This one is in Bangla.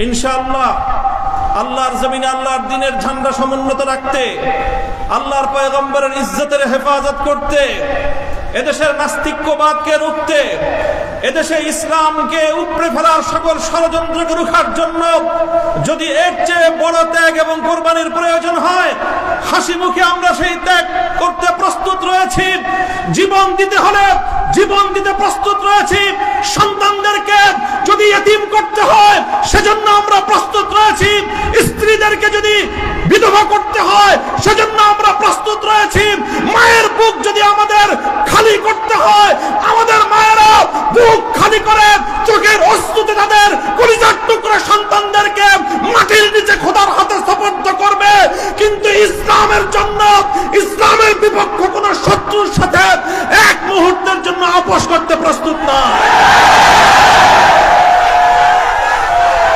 ইনশাআল্লাহ আল্লাহর জমিনে আল্লাহর দ্বীনের ঝান্ডা সমুন্নত রাখতে, আল্লাহর পয়গম্বরের ইজ্জতের হেফাজত করতে, এদেশের নাস্তিক্যবাদকে রুখতে, এদেশে ইসলামকে উপড়ে ফেলার সকল ষড়যন্ত্রকে রুখার জন্য যদি এর চেয়ে বড় ত্যাগ এবং কোরবানির প্রয়োজন হয়, হাসি মুখে আমরা সেই ত্যাগ করতে প্রস্তুত রয়েছি। জীবন দিতে হলে জীবন দিতে প্রস্তুত রয়েছি। সন্তানদেরকে যদি এতিম করতে হয় সেজন্য আমরা প্রস্তুত রয়েছি। স্ত্রীদেরকে যদি বিধবা করতে হয় সেজন্য আমরা প্রস্তুত রয়েছি। মায়ের বুক যদি আমাদের খালি করতে হয়, আমাদের মায়েরা বুক খালি করে চোখের অশ্রুতে তাদের কলিজার টুকরা সন্তানদেরকে মাটির নিচে খোদার হাতে সুপর্দ করবে। কিন্তু ইসলামের জন্য, ইসলামের বিপক্ষ কোন শত্রুর সাথে এক মুহূর্তের জন্য আপোষ করতে প্রস্তুত না।